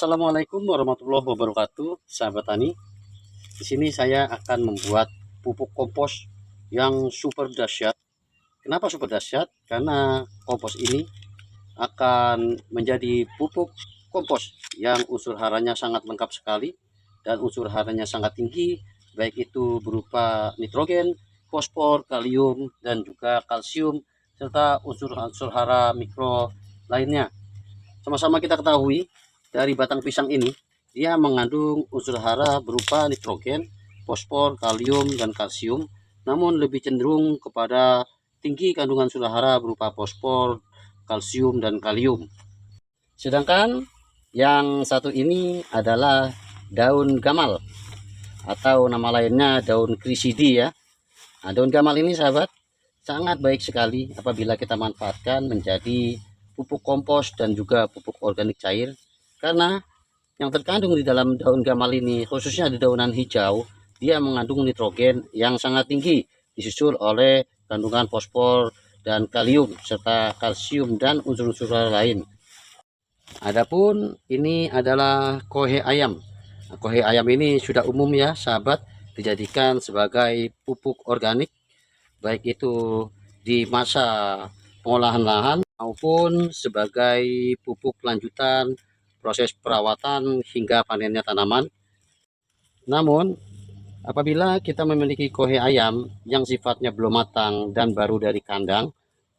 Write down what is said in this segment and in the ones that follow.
Assalamualaikum warahmatullahi wabarakatuh, sahabat tani. Di sini saya akan membuat pupuk kompos yang super dahsyat. Kenapa super dahsyat? Karena kompos ini akan menjadi pupuk kompos yang unsur haranya sangat lengkap sekali dan unsur haranya sangat tinggi, baik itu berupa nitrogen, fosfor, kalium, dan juga kalsium serta unsur-unsur hara mikro lainnya. Sama-sama kita ketahui dari batang pisang ini dia mengandung unsur hara berupa nitrogen, fosfor, kalium, dan kalsium, namun lebih cenderung kepada tinggi kandungan unsur hara berupa fosfor, kalsium, dan kalium. Sedangkan yang satu ini adalah daun gamal atau nama lainnya daun krisidi ya. Nah, daun gamal ini sahabat sangat baik sekali apabila kita manfaatkan menjadi pupuk kompos dan juga pupuk organik cair, karena yang terkandung di dalam daun gamal ini, khususnya di daunan hijau, dia mengandung nitrogen yang sangat tinggi, disusul oleh kandungan fosfor dan kalium serta kalsium dan unsur-unsur lain. Adapun ini adalah kohe ayam. Nah, kohe ayam ini sudah umum ya sahabat, dijadikan sebagai pupuk organik, baik itu di masa pengolahan lahan maupun sebagai pupuk lanjutan proses perawatan hingga panennya tanaman. Namun apabila kita memiliki kohe ayam yang sifatnya belum matang dan baru dari kandang,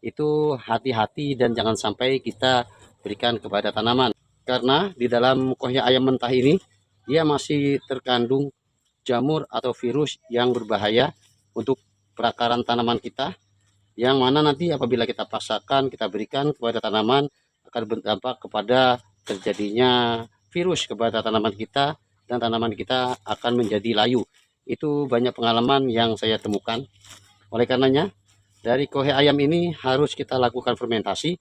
itu hati-hati dan jangan sampai kita berikan kepada tanaman, karena di dalam kohe ayam mentah ini dia masih terkandung jamur atau virus yang berbahaya untuk perakaran tanaman kita, yang mana nanti apabila kita paksakan kita berikan kepada tanaman akan berdampak kepada terjadinya virus kepada tanaman kita dan tanaman kita akan menjadi layu. Itu banyak pengalaman yang saya temukan. Oleh karenanya dari kohe ayam ini harus kita lakukan fermentasi.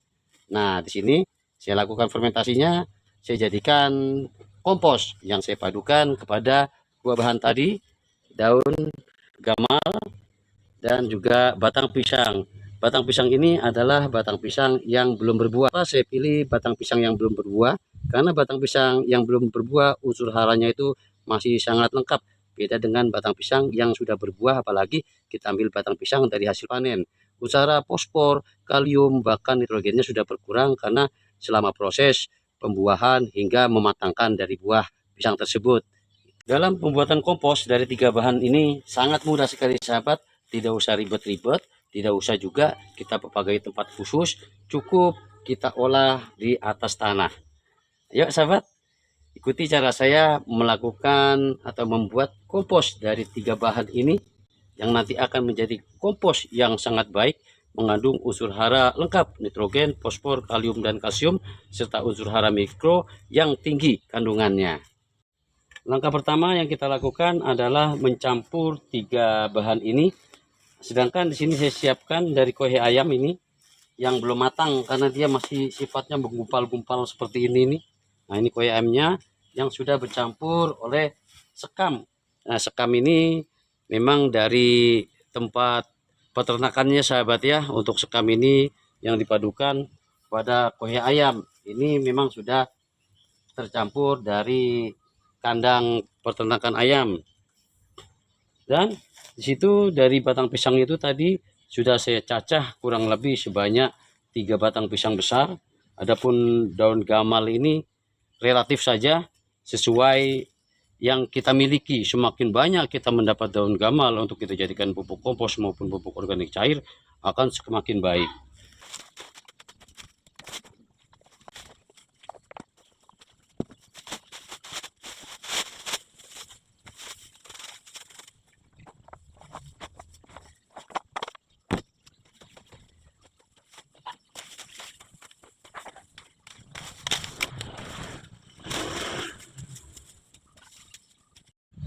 Nah, di sini saya lakukan fermentasinya, saya jadikan kompos yang saya padukan kepada dua bahan tadi, daun gamal dan juga batang pisang. Batang pisang ini adalah batang pisang yang belum berbuah. Saya pilih batang pisang yang belum berbuah karena batang pisang yang belum berbuah unsur haranya itu masih sangat lengkap. Beda dengan batang pisang yang sudah berbuah, apalagi kita ambil batang pisang dari hasil panen. Unsur fosfor, kalium, bahkan nitrogennya sudah berkurang karena selama proses pembuahan hingga mematangkan dari buah pisang tersebut. Dalam pembuatan kompos dari tiga bahan ini sangat mudah sekali sahabat, tidak usah ribet-ribet, tidak usah juga kita pakai tempat khusus, cukup kita olah di atas tanah. Yuk sahabat, ikuti cara saya melakukan atau membuat kompos dari tiga bahan ini yang nanti akan menjadi kompos yang sangat baik, mengandung unsur hara lengkap, nitrogen, fosfor, kalium, dan kalsium, serta unsur hara mikro yang tinggi kandungannya. Langkah pertama yang kita lakukan adalah mencampur tiga bahan ini. Sedangkan di sini saya siapkan dari kohe ayam ini yang belum matang karena dia masih sifatnya menggumpal-gumpal seperti ini nih. Nah, ini kohe ayamnya yang sudah bercampur oleh sekam. Nah, sekam ini memang dari tempat peternakannya sahabat ya. Untuk sekam ini yang dipadukan pada kohe ayam ini memang sudah tercampur dari kandang peternakan ayam. Dan di situ dari batang pisang itu tadi sudah saya cacah kurang lebih sebanyak 3 batang pisang besar. Adapun daun gamal ini relatif saja sesuai yang kita miliki. Semakin banyak kita mendapat daun gamal untuk kita jadikan pupuk kompos maupun pupuk organik cair akan semakin baik.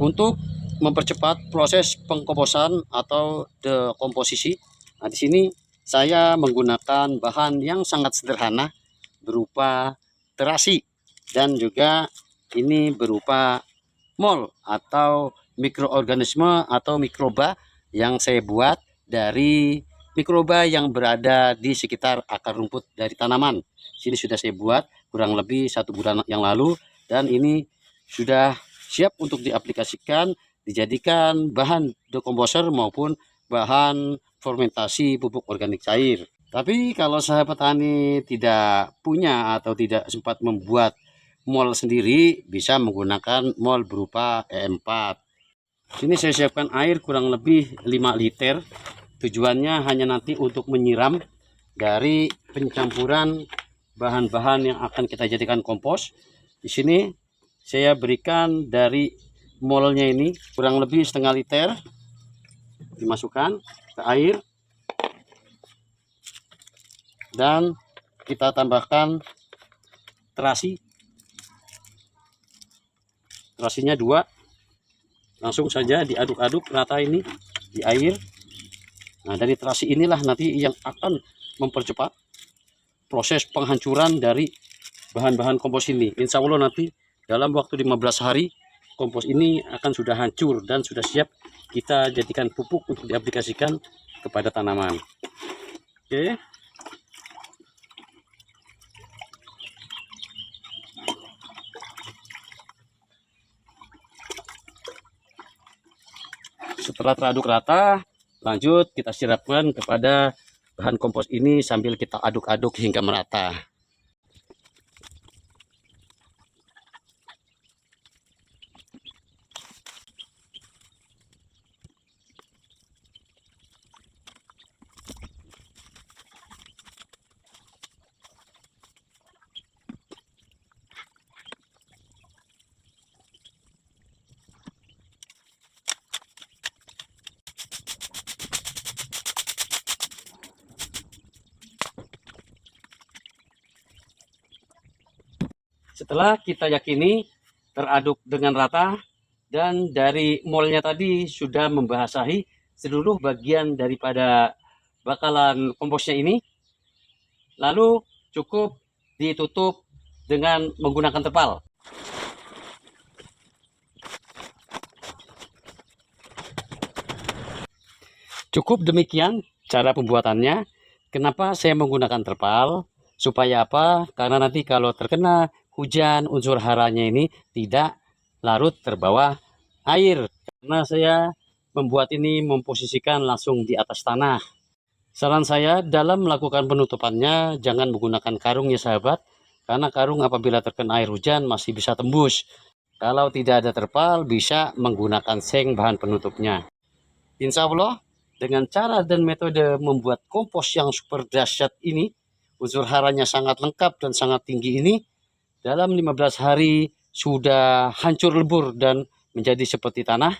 Untuk mempercepat proses pengkomposan atau dekomposisi, nah di sini saya menggunakan bahan yang sangat sederhana berupa terasi dan juga ini berupa mol atau mikroorganisme atau mikroba yang saya buat dari mikroba yang berada di sekitar akar rumput dari tanaman. Sini sudah saya buat kurang lebih 1 bulan yang lalu, dan ini sudah siap untuk diaplikasikan, dijadikan bahan dekomposer maupun bahan fermentasi pupuk organik cair. Tapi kalau sahabat tani tidak punya atau tidak sempat membuat mol sendiri, bisa menggunakan mol berupa E4. Sini saya siapkan air kurang lebih 5 liter. Tujuannya hanya nanti untuk menyiram dari pencampuran bahan-bahan yang akan kita jadikan kompos. Di sini saya berikan dari molnya ini kurang lebih setengah liter, dimasukkan ke air dan kita tambahkan terasi. Terasinya 2, langsung saja diaduk-aduk rata ini di air. Nah, dari terasi inilah nanti yang akan mempercepat proses penghancuran dari bahan-bahan kompos ini. Insya Allah nanti dalam waktu 15 hari kompos ini akan sudah hancur dan sudah siap kita jadikan pupuk untuk diaplikasikan kepada tanaman. Oke. Setelah teraduk rata, lanjut kita siramkan kepada bahan kompos ini sambil kita aduk-aduk hingga merata. Setelah kita yakini teraduk dengan rata dan dari molnya tadi sudah membasahi seluruh bagian daripada bakalan komposnya ini, lalu cukup ditutup dengan menggunakan terpal. Cukup demikian cara pembuatannya. Kenapa saya menggunakan terpal? Supaya apa? Karena nanti kalau terkena hujan, unsur haranya ini tidak larut terbawa air. Karena saya membuat ini memposisikan langsung di atas tanah. Saran saya dalam melakukan penutupannya jangan menggunakan karung ya sahabat. Karena karung apabila terkena air hujan masih bisa tembus. Kalau tidak ada terpal bisa menggunakan seng bahan penutupnya. Insya Allah dengan cara dan metode membuat kompos yang super dahsyat ini, unsur haranya sangat lengkap dan sangat tinggi ini, dalam 15 hari sudah hancur lebur dan menjadi seperti tanah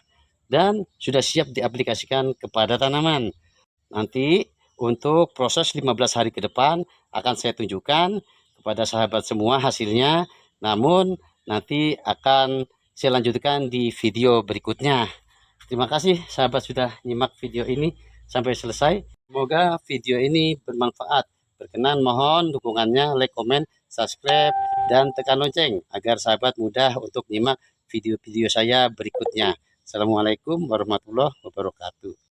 dan sudah siap diaplikasikan kepada tanaman. Nanti untuk proses 15 hari ke depan akan saya tunjukkan kepada sahabat semua hasilnya, namun nanti akan saya lanjutkan di video berikutnya. Terima kasih sahabat sudah nyimak video ini sampai selesai. Semoga video ini bermanfaat. Berkenan mohon dukungannya, like, komen, subscribe, dan tekan lonceng agar sahabat mudah untuk nyimak video-video saya berikutnya. Assalamualaikum warahmatullahi wabarakatuh.